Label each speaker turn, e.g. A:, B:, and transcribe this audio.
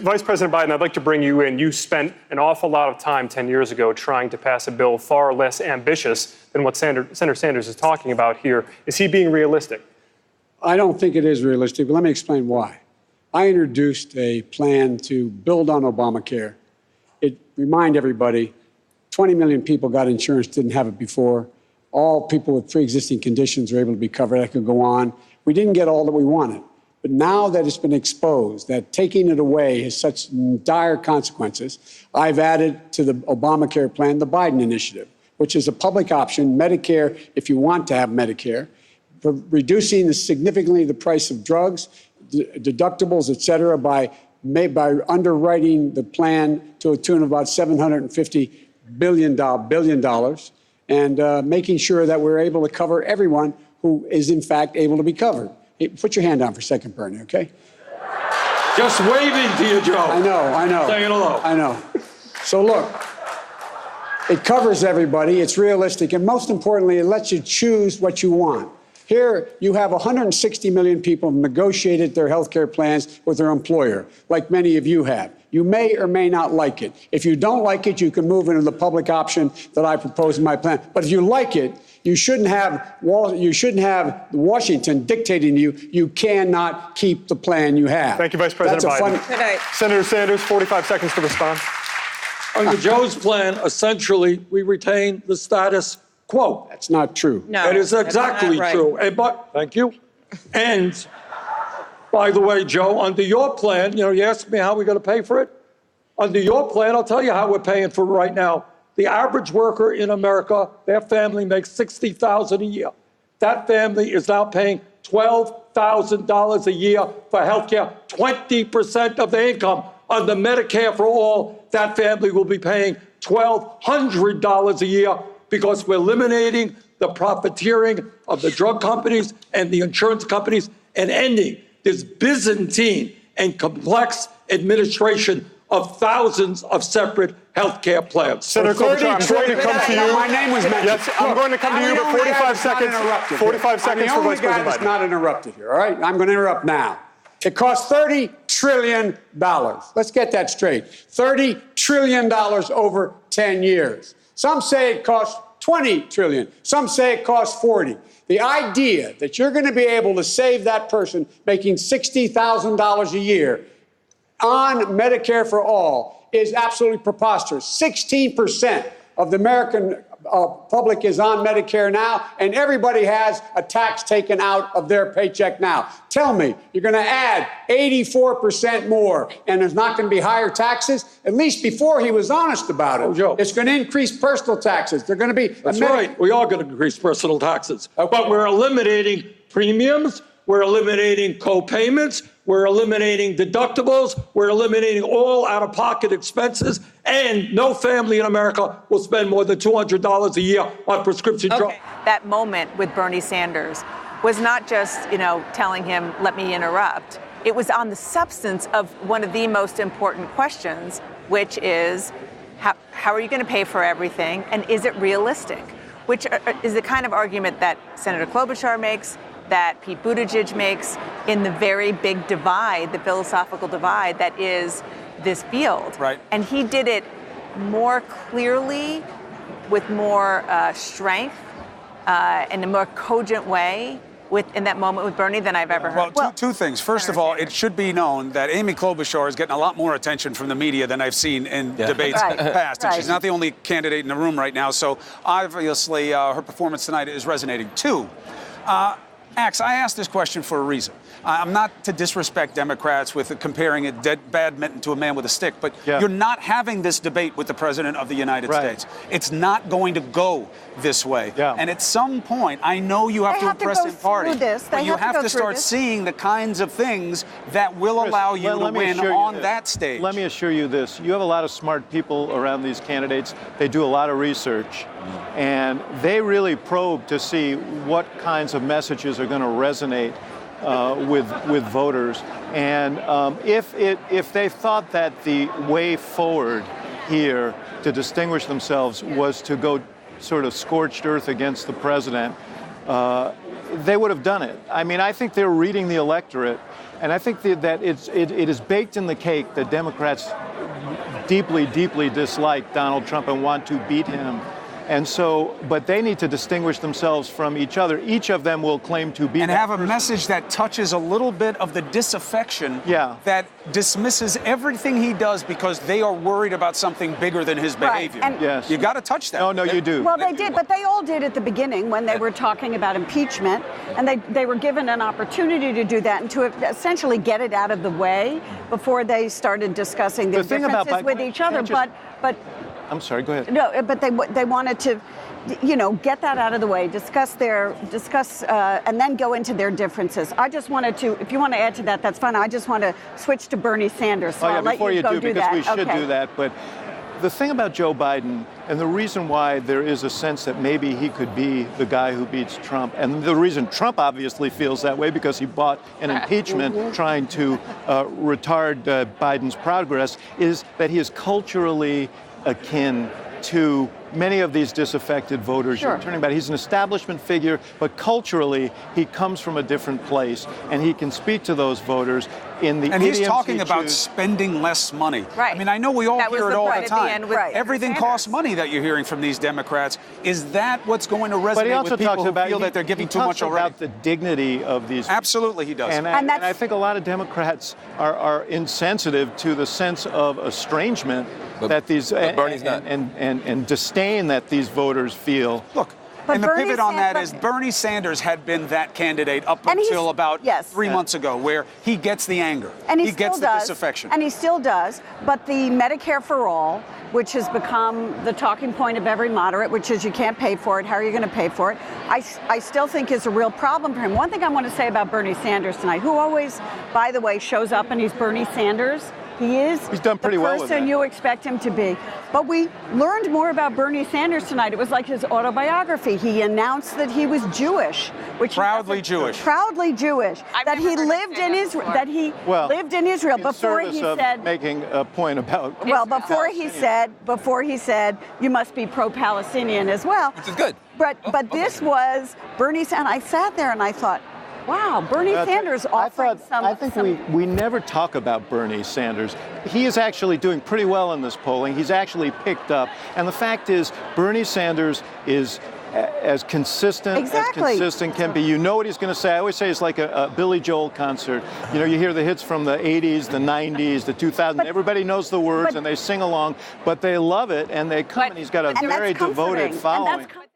A: Vice President Biden, I'd like to bring you in. You spent an awful lot of time 10 years ago trying to pass a bill far less ambitious than what Senator Sanders is talking about here. Is he being realistic?
B: I don't think it is realistic, but let me explain why. I introduced a plan to build on Obamacare. Remind everybody, 20 million people got insurance, didn't have it before. All people with pre-existing conditions are able to be covered. I could go on. We didn't get all that we wanted. But now that it's been exposed, that taking it away has such dire consequences, I've added to the Obamacare plan the Biden initiative, which is a public option, Medicare, if you want to have Medicare, for reducing significantly the price of drugs, deductibles, et cetera, by underwriting the plan to a tune of about $750 billion, and making sure that we're able to cover everyone who is, in fact, able to be covered. Hey, put your hand down for a second, Bernie, okay?
C: Just waving to you, Joe.
B: I know.
C: Saying hello.
B: I know. So look, it covers everybody, it's realistic, and most importantly, it lets you choose what you want. Here, you have 160 million people who negotiated their health care plans with their employer, like many of you have. You may or may not like it. If you don't like it, you can move into the public option that I propose in my plan. But if you like it, you shouldn't have Washington dictating to you. You cannot keep the plan you have.
A: Thank you, Vice President Biden. Senator Sanders, 45 seconds to respond.
C: Under Joe's plan, essentially, we retain the status quo.
B: That's not true.
D: No,
C: it is exactly
D: right.
C: true. Thank you. And by the way, Joe, under your plan, you asked me how we're going to pay for it. Under your plan, I'll tell you how we're paying for it right now. The average worker in America, their family makes $60,000 a year. That family is now paying $12,000 a year for health care, 20% of their income. Under Medicare for All, that family will be paying $1,200 a year because we're eliminating the profiteering of the drug companies and the insurance companies and ending this Byzantine and complex administration of thousands of separate health care plans.
A: Senator Klobuchar, I'm going to come to you.
B: My name was mentioned.
A: Yes, I'm going to come to you, but 45 seconds. 45 seconds for Vice President Biden.
B: I'm the only guy that's not interrupted here, all right? I'm going to interrupt now. It costs $30 trillion. Let's get that straight. $30 trillion over 10 years. Some say it costs $20 trillion. Some say it costs $40. The idea that you're going to be able to save that person making $60,000 a year on Medicare for All is absolutely preposterous. 16% of the American public is on Medicare now, and everybody has a tax taken out of their paycheck now. Tell me, you're going to add 84% more, and there's not going to be higher taxes? At least before he was honest about it.
C: Oh, Joe.
B: It's going to increase personal taxes. They're going to be...
C: That's right. We are going to increase personal taxes.
B: Okay.
C: But we're eliminating premiums. We're eliminating co-payments. We're eliminating deductibles. We're eliminating all out-of-pocket expenses. And no family in America will spend more than $200 a year on prescription drugs.
D: That moment with Bernie Sanders was not just, telling him, let me interrupt. It was on the substance of one of the most important questions, which is, how are you going to pay for everything? And is it realistic? Which is the kind of argument that Senator Klobuchar makes, that Pete Buttigieg makes in the very big divide, the philosophical divide that is this field.
E: Right.
D: And he did it more clearly, with more strength, in a more cogent way in that moment with Bernie than I've ever heard.
E: Well, two things. First of all, it should be known that Amy Klobuchar is getting a lot more attention from the media than I've seen in debates past. And she's not the only candidate in the room right now. So obviously her performance tonight is resonating. Two, Axe, I asked this question for a reason. I'm not to disrespect Democrats with comparing a badminton to a man with a stick, but you're not having this debate with the President of the United States. It's not going to go this way. And at some point, I know you have to impress the party, but you have to start seeing the kinds of things that will allow you to win on that stage.
F: Let me assure you this. You have a lot of smart people around these candidates. They do a lot of research, and they really probe to see what kinds of messages are going to resonate with voters. And if they thought that the way forward here to distinguish themselves was to go sort of scorched earth against the president, they would have done it. I mean, I think they're reading the electorate, and I think that it is baked in the cake that Democrats deeply, deeply dislike Donald Trump and want to beat him. And so, but they need to distinguish themselves from each other. Each of them will claim to be
E: and
F: that
E: have a
F: person.
E: message that touches a little bit of the disaffection that dismisses everything he does because they are worried about something bigger than his behavior.
G: And
F: Yes.
E: You got to touch that.
F: No, you do.
G: Well, they did, but they all did at the beginning when they were talking about impeachment, and they were given an opportunity to do that and to essentially get it out of the way before they started discussing their
F: The thing about
G: differences with each other. But
F: I'm sorry, go ahead.
G: no, but they wanted to, get that out of the way, discuss and then go into their differences. I just wanted to, if you want to add to that, that's fine. I just want to switch to Bernie Sanders. So I'll let
F: before you
G: go
F: do, because
G: that.
F: we should
G: Okay.
F: do that. But the thing about Joe Biden, and the reason why there is a sense that maybe he could be the guy who beats Trump, and the reason Trump obviously feels that way because he bought an impeachment trying to retard Biden's progress, is that he is culturally akin to many of these disaffected voters
G: Sure.
F: you're turning about. He's an establishment figure, but culturally he comes from a different place, and he can speak to those voters in the
E: And he's
F: idioms
E: talking
F: he
E: about
F: chooses.
E: spending less money.
D: Right.
E: I mean, I know we all
D: That was
E: hear it
D: the
E: all
D: point
E: the
D: at the
E: time.
D: end with
G: Right.
E: Everything
D: Sanders.
E: costs money that you're hearing from these Democrats. Is that what's going to
F: But he
E: resonate
F: also
E: with people
F: talks
E: who
F: about
E: feel that they're giving
F: he
E: too much
F: talks
E: already?
F: about the dignity of these.
E: Absolutely, he does.
F: And
G: And
F: I think a lot of Democrats are insensitive to the sense of estrangement that these
H: Bernie's not.
F: and disdain that these voters feel.
E: Look,
G: But
E: and the
G: Bernie
E: pivot on that
G: Sanders-
E: is Bernie Sanders had been that candidate up
G: And he's-
E: until about
G: yes.
E: 3 months ago, where he gets the anger,
G: And he
E: gets
G: still
E: the
G: does,
E: disaffection.
G: and he still does. But the Medicare for All, which has become the talking point of every moderate, which is you can't pay for it. How are you going to pay for it? I still think is a real problem for him. One thing I want to say about Bernie Sanders tonight, who always, by the way, shows up and he's Bernie Sanders. He's
F: done pretty
G: the
F: well with
G: person
F: that.
G: you expect him to be. But we learned more about Bernie Sanders tonight. It was like his autobiography. He announced that he was Jewish, which he
E: Proudly
G: doesn't-
E: Jewish.
G: Proudly Jewish.
D: I've
G: That
D: never
G: he
D: heard him
G: lived
D: say
G: in
D: that
G: Israel.
D: before.
G: That he
F: Well,
G: lived in Israel
F: in
G: before
F: service
G: he
F: of
G: said.
F: making a point about.
G: Well, before he said you must be pro-Palestinian as well.
H: Which is good.
G: But this was Bernie Sanders. I sat there and I thought, wow, Bernie Sanders offering
F: I think we never talk about Bernie Sanders. He is actually doing pretty well in this polling. He's actually picked up. And the fact is, Bernie Sanders is as consistent
G: Exactly.
F: as consistent can be. You know what he's going to say. I always say it's like a Billy Joel concert. You know, you hear the hits from the 80s, the 90s, the 2000s. Everybody knows the words and they sing along, but they love it and they come, and he's got a
G: and
F: very
G: that's comforting.
F: devoted
G: And
F: following.
G: that's